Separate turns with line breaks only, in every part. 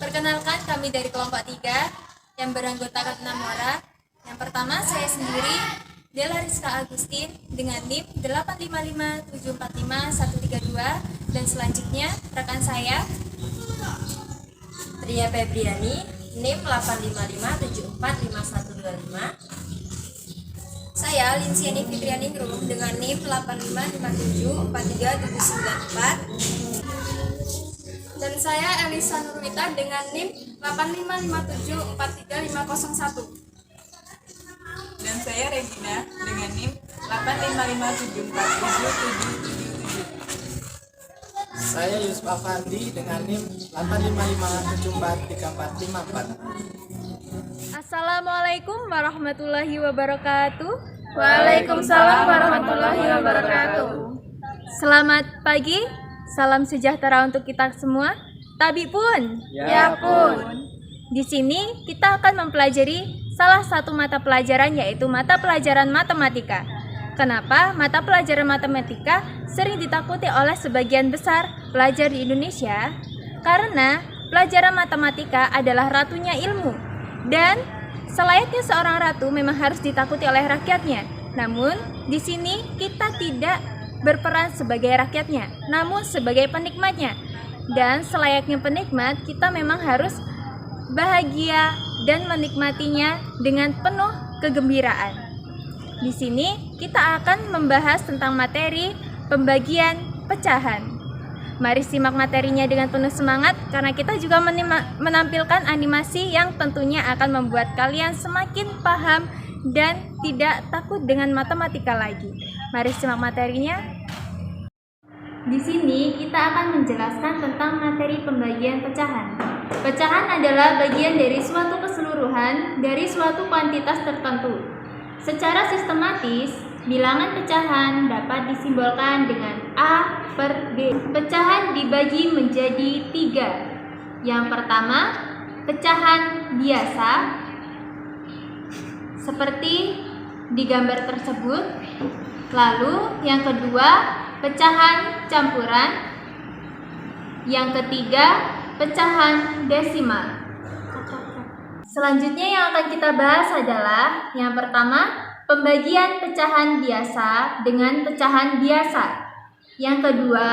Perkenalkan, kami dari kelompok 3 yang beranggotakan 6 orang. Yang pertama, saya sendiri, Della Rizka Agustin dengan NIM 855745132, dan selanjutnya rekan saya
Tria Febriani, NIM 855745125.
Saya Linsiani Fitriani Grum dengan NIM 855574394.
Dan saya Elisa Nurwita dengan NIM 855743501.
Dan saya Regina dengan NIM 855744777.
Saya Yusuf Afandi dengan NIM 855743454.
Assalamualaikum warahmatullahi wabarakatuh.
Waalaikumsalam warahmatullahi wabarakatuh.
Selamat pagi, salam sejahtera untuk kita semua. Tabi pun.
Ya pun.
Di sini kita akan mempelajari salah satu mata pelajaran, yaitu mata pelajaran matematika. Kenapa mata pelajaran matematika sering ditakuti oleh sebagian besar pelajar di Indonesia? Karena pelajaran matematika adalah ratunya ilmu, dan selayaknya seorang ratu memang harus ditakuti oleh rakyatnya. Namun di sini kita tidak berperan sebagai rakyatnya, namun sebagai penikmatnya. Dan selayaknya penikmat, kita memang harus bahagia dan menikmatinya dengan penuh kegembiraan. Di sini kita akan membahas tentang materi pembagian pecahan. Mari simak materinya dengan penuh semangat, karena kita juga menampilkan animasi yang tentunya akan membuat kalian semakin paham dan tidak takut dengan matematika lagi. Mari simak materinya. Di sini kita akan menjelaskan tentang materi pembagian pecahan. Pecahan adalah bagian dari suatu keseluruhan dari suatu kuantitas tertentu. Secara sistematis, bilangan pecahan dapat disimbolkan dengan A per B. Pecahan dibagi menjadi 3. Yang pertama, pecahan biasa, seperti di gambar tersebut. Lalu yang kedua, pecahan campuran. Yang ketiga, pecahan desimal. Selanjutnya yang akan kita bahas adalah yang pertama, pembagian pecahan biasa dengan pecahan biasa. Yang kedua,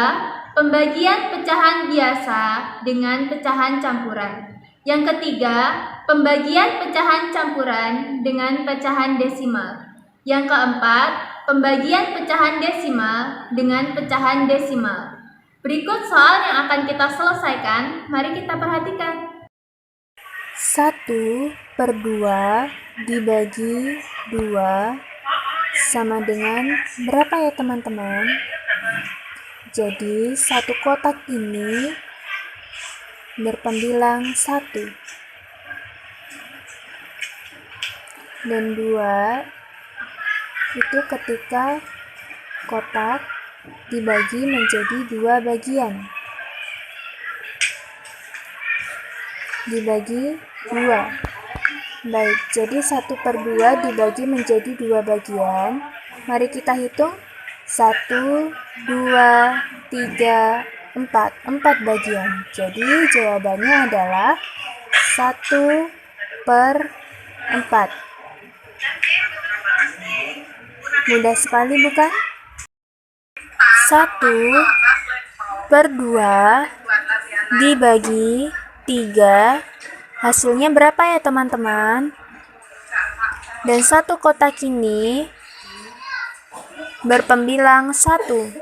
pembagian pecahan biasa dengan pecahan campuran. Yang ketiga, pembagian pecahan campuran dengan pecahan desimal. Yang keempat, pembagian pecahan desimal dengan pecahan desimal. Berikut soal yang akan kita selesaikan, mari kita perhatikan.
1/2 dibagi 2 sama dengan berapa ya teman-teman? Jadi satu kotak ini berpembilang 1 dan 2 itu ketika kotak dibagi menjadi 2 bagian. Dibagi 2. Baik, jadi 1/2 dibagi menjadi 2 bagian. Mari kita hitung. 1, 2, 3, 4. 4 bagian. Jadi jawabannya adalah 1/4. Mudah sekali bukan? 1/2 dibagi 3, hasilnya berapa ya teman-teman? Dan satu kotak ini berpembilang 1.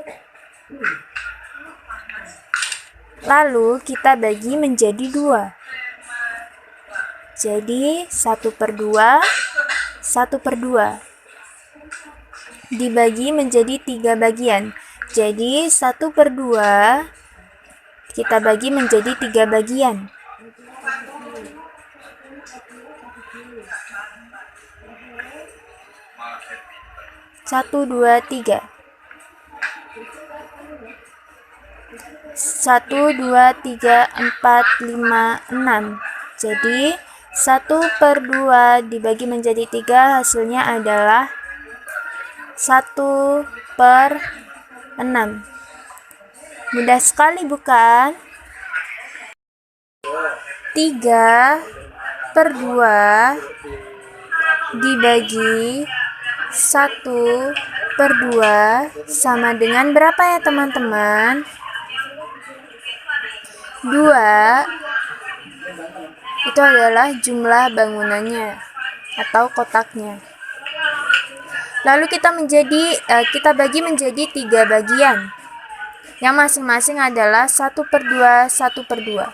Lalu kita bagi menjadi 2. Jadi 1/2 dibagi menjadi 3 bagian. Jadi 1/2 kita bagi menjadi 3 bagian. 1, 2, 3. 1, 2, 3, 4, 5, 6. Jadi 1/2 dibagi menjadi 3, hasilnya adalah 1/6. Mudah sekali bukan? 3/2 dibagi 1/2 sama dengan berapa ya teman-teman? 2. Itu adalah jumlah bangunannya atau kotaknya. Lalu kita bagi menjadi 3 bagian, yang masing-masing adalah 1/2, 1/2.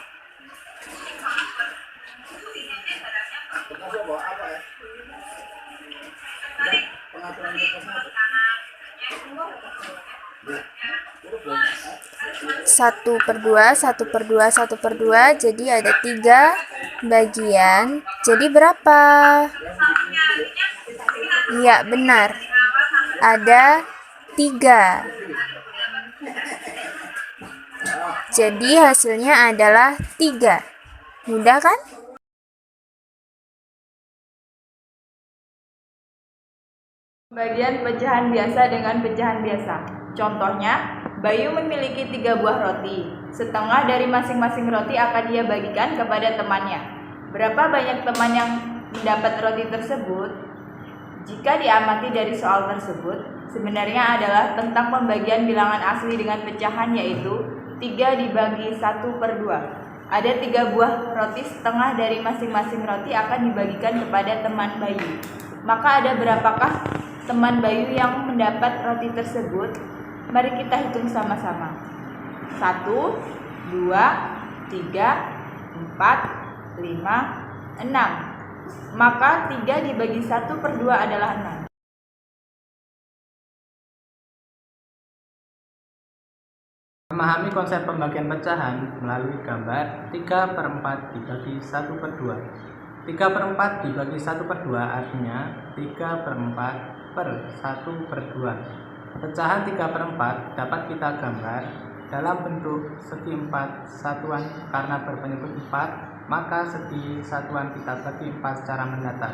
Satu per dua, jadi ada 3 bagian. Jadi berapa? Iya, benar. Ada 3. Jadi hasilnya adalah 3. Mudah kan?
Pembagian pecahan biasa dengan pecahan biasa. Contohnya, Bayu memiliki 3 buah roti. Setengah dari masing-masing roti akan ia bagikan kepada temannya. Berapa banyak teman yang mendapat roti tersebut? Jika diamati dari soal tersebut, sebenarnya adalah tentang pembagian bilangan asli dengan pecahan, yaitu 3 dibagi 1/2. Ada 3 buah roti, setengah dari masing-masing roti akan dibagikan kepada teman Bayu. Maka ada berapakah teman Bayu yang mendapat roti tersebut? Mari kita hitung sama-sama. 1, 2, 3, 4, 5, 6. Maka 3 dibagi 1/2 adalah 6.
Memahami konsep pembagian pecahan melalui gambar 3/4 dibagi 1/2. 3/4 dibagi 1/2 artinya 3/4/1/2. Pecahan 3/4 dapat kita gambar dalam bentuk segi 4 satuan. Karena berpenyebut 4, maka segi satuan kita bagi 4 secara mendatar.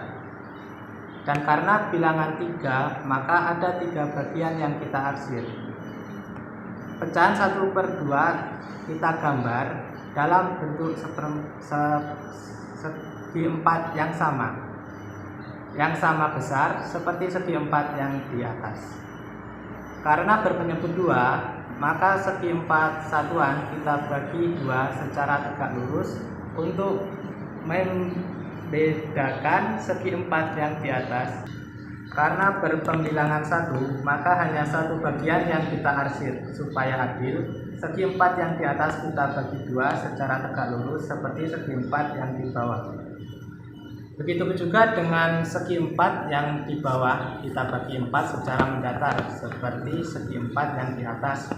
Dan karena bilangan 3, maka ada 3 bagian yang kita arsir. Pecahan 1/2 kita gambar dalam bentuk segi 4 yang sama besar seperti segi 4 yang di atas. Karena berpenyebut 2, maka segi 4 satuan kita bagi 2 secara tegak lurus untuk membedakan segi 4 yang di atas. Karena berpembilangan 1, maka hanya 1 bagian yang kita arsir. Supaya adil, segi 4 yang di atas kita bagi 2 secara tegak lurus seperti segi 4 yang di bawah. Begitu juga dengan segi 4 yang di bawah kita bagi 4 secara mendatar seperti segi 4 yang di atas.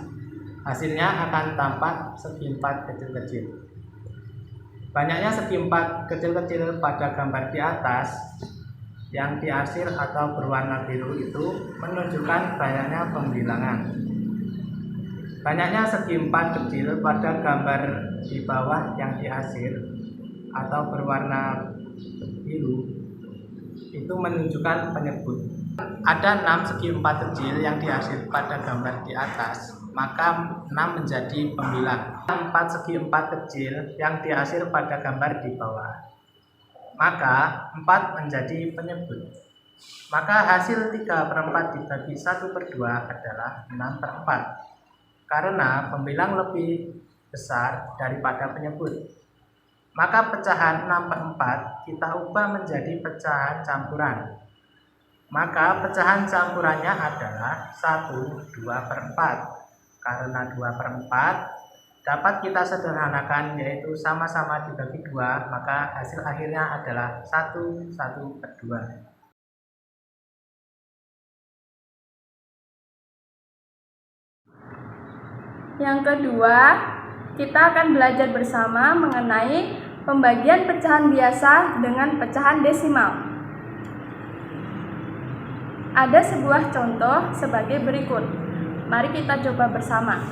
Hasilnya akan tampak segi 4 kecil-kecil. Banyaknya segi 4 kecil-kecil pada gambar di atas yang diarsir atau berwarna biru itu menunjukkan banyaknya pembilangan. Banyaknya segi 4 kecil pada gambar di bawah yang diarsir atau berwarna biru itu menunjukkan penyebut. Ada 6 segi 4 kecil yang diarsir pada gambar di atas, maka 6 menjadi pembilang. 4 segi 4 kecil yang diarsir pada gambar di bawah, maka 4 menjadi penyebut. Maka hasil 3/4 dibagi 1/2 adalah 6/4, karena pembilang lebih besar daripada penyebut. Maka pecahan 6/4 kita ubah menjadi pecahan campuran. Maka pecahan campurannya adalah 1/2/4. Karena 2/4 dapat kita sederhanakan, yaitu sama-sama dibagi 2, maka hasil akhirnya adalah 1/2.
Yang kedua, kita akan belajar bersama mengenai pembagian pecahan biasa dengan pecahan desimal. Ada sebuah contoh sebagai berikut. Mari kita coba bersama.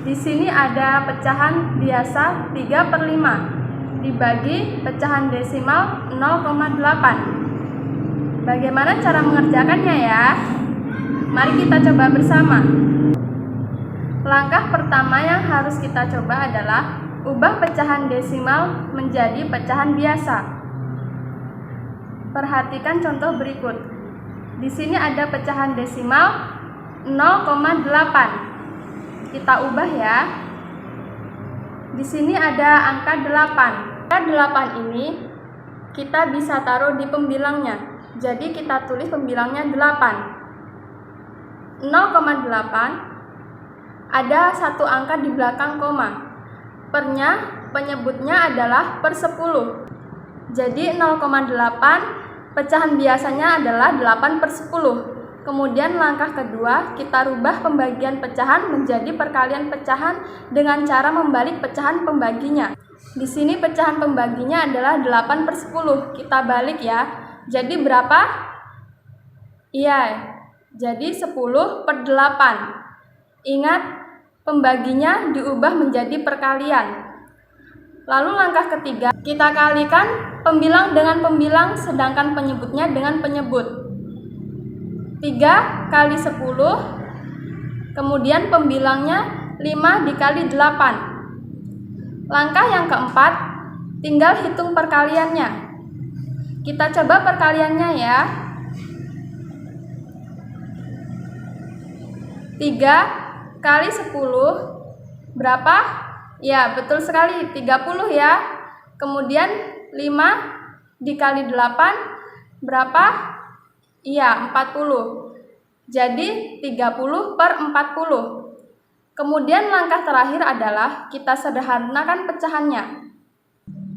Di sini ada pecahan biasa 3/5 dibagi pecahan desimal 0,8. Bagaimana cara mengerjakannya ya? Mari kita coba bersama. Langkah pertama yang harus kita coba adalah ubah pecahan desimal menjadi pecahan biasa. Perhatikan contoh berikut. Di sini ada pecahan desimal 0,8. Kita ubah ya. Di sini ada angka 8. Angka 8 ini kita bisa taruh di pembilangnya. Jadi kita tulis pembilangnya 8. 0,8 ada satu angka di belakang koma. Penyebutnya adalah per 10. Jadi 0,8 pecahan biasanya adalah 8 per 10. Kemudian langkah kedua, kita rubah pembagian pecahan menjadi perkalian pecahan dengan cara membalik pecahan pembaginya. Di sini pecahan pembaginya adalah 8 per 10. Kita balik ya. Jadi berapa? Iya, jadi 10 per 8. Ingat, pembaginya diubah menjadi perkalian. Lalu langkah ketiga, kita kalikan pembilang dengan pembilang sedangkan penyebutnya dengan penyebut. 3 kali 10, kemudian pembilangnya 5 dikali 8. Langkah yang keempat, tinggal hitung perkaliannya. Kita coba perkaliannya ya. 3 kali 10 berapa? Ya, betul sekali, 30 ya. Kemudian 5 dikali 8 berapa? Iya, 40. Jadi 30 per 40. Kemudian langkah terakhir adalah kita sederhanakan pecahannya.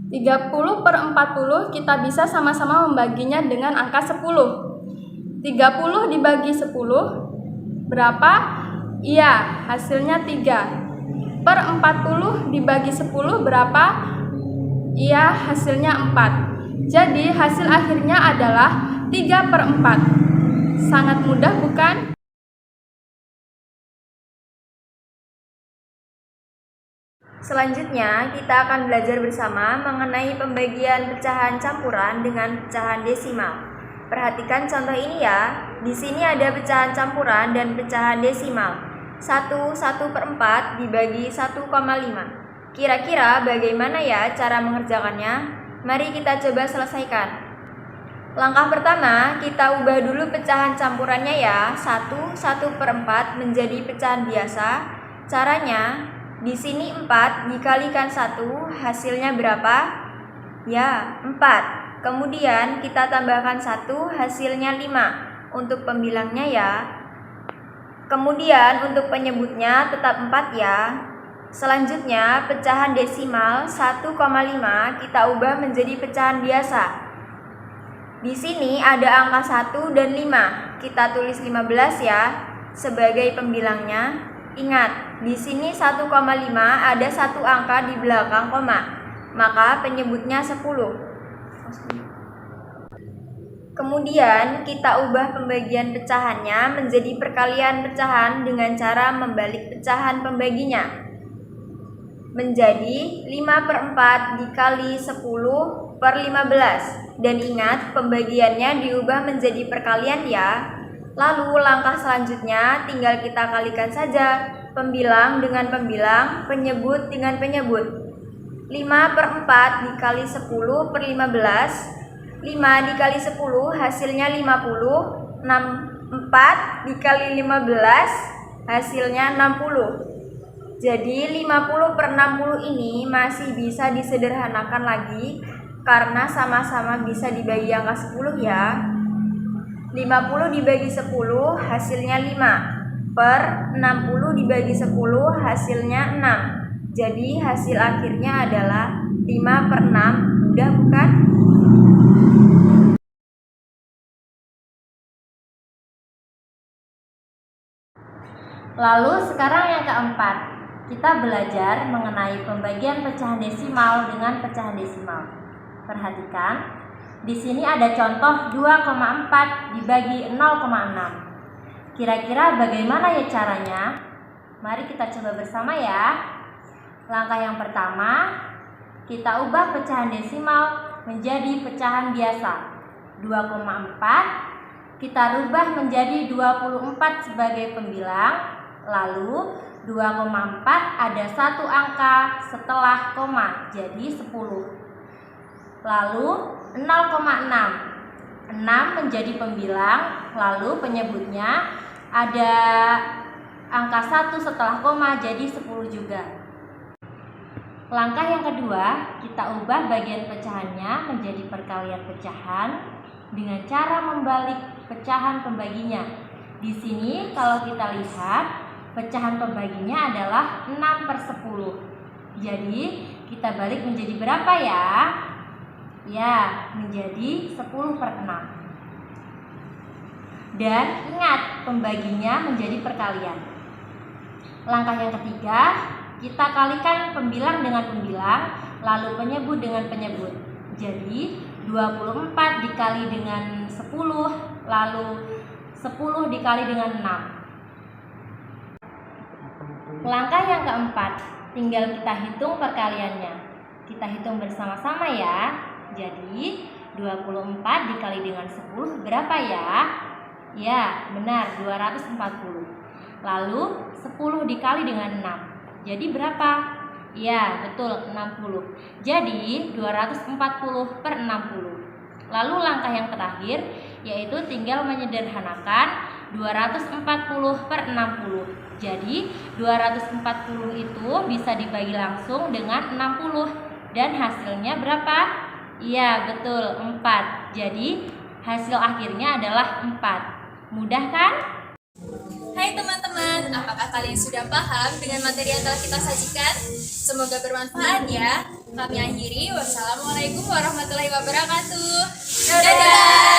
30 per 40 kita bisa sama-sama membaginya dengan angka 10. 30 dibagi 10 berapa? Iya, hasilnya 3. Per 40 dibagi 10 berapa? Iya, hasilnya 4. Jadi hasil akhirnya adalah 3 per 4. Sangat mudah bukan?
Selanjutnya, kita akan belajar bersama mengenai pembagian pecahan campuran dengan pecahan desimal. Perhatikan contoh ini ya. Di sini ada pecahan campuran dan pecahan desimal. 1 per 4 dibagi 1,5. Kira-kira bagaimana ya cara mengerjakannya? Mari kita coba selesaikan. Langkah pertama, kita ubah dulu pecahan campurannya ya. 1 per 4 menjadi pecahan biasa. Caranya, di sini 4 dikalikan 1, hasilnya berapa? Ya, 4. Kemudian kita tambahkan 1, hasilnya 5. Untuk pembilangnya ya. Kemudian untuk penyebutnya tetap 4 ya. Selanjutnya, pecahan desimal 1,5 kita ubah menjadi pecahan biasa. Di sini ada angka 1 dan 5. Kita tulis 15 ya sebagai pembilangnya. Ingat, di sini 1,5 ada satu angka di belakang koma. Maka penyebutnya 10. Kemudian kita ubah pembagian pecahannya menjadi perkalian pecahan dengan cara membalik pecahan pembaginya. Menjadi 5 per 4 dikali 10 per 15. Dan ingat, pembagiannya diubah menjadi perkalian ya. Lalu langkah selanjutnya tinggal kita kalikan saja pembilang dengan pembilang, penyebut dengan penyebut. 5 per 4 dikali 10 per 15. 5 dikali 10 hasilnya 50. 4 dikali 15 hasilnya 60. Jadi 50 per 60 ini masih bisa disederhanakan lagi karena sama-sama bisa dibagi angka 10 ya. 50 dibagi 10 hasilnya 5. Per 60 dibagi 10 hasilnya 6. Jadi hasil akhirnya adalah 5 per 6. Mudah bukan?
Lalu sekarang yang keempat, kita belajar mengenai pembagian pecahan desimal dengan pecahan desimal. Perhatikan, di sini ada contoh 2,4 dibagi 0,6. Kira-kira bagaimana ya caranya? Mari kita coba bersama ya. Langkah yang pertama, kita ubah pecahan desimal menjadi pecahan biasa. 2,4 kita rubah menjadi 24 sebagai pembilang. Lalu
2,4 ada satu angka setelah koma, jadi 10. Lalu 0,6. 6 menjadi pembilang, lalu penyebutnya ada angka 1 setelah koma, jadi 10 juga. Langkah yang kedua, kita ubah bagian pecahannya menjadi perkalian pecahan dengan cara membalik pecahan pembaginya. Di sini kalau kita lihat, pecahan pembaginya adalah 6/10. Jadi, kita balik menjadi berapa ya? Ya, menjadi 10/6. Dan ingat, pembaginya menjadi perkalian. Langkah yang ketiga, kita kalikan pembilang dengan pembilang, lalu penyebut dengan penyebut. Jadi 24 dikali dengan 10, lalu 10 dikali dengan 6. Langkah yang keempat, tinggal kita hitung perkaliannya. Kita hitung bersama-sama ya. Jadi 24 dikali dengan 10 berapa ya? Ya, benar, 240. Lalu 10 dikali dengan 6. Jadi berapa? Ya, betul, 60. Jadi 240/60. Lalu langkah yang terakhir yaitu tinggal menyederhanakan 240/60. Jadi 240 itu bisa dibagi langsung dengan 60. Dan hasilnya berapa? Iya, betul, 4. Jadi hasil akhirnya adalah 4. Mudah kan?
Hai teman-teman, apakah kalian sudah paham dengan materi yang telah kita sajikan? Semoga bermanfaat ya. Kami akhiri, wassalamualaikum warahmatullahi wabarakatuh. Dadah!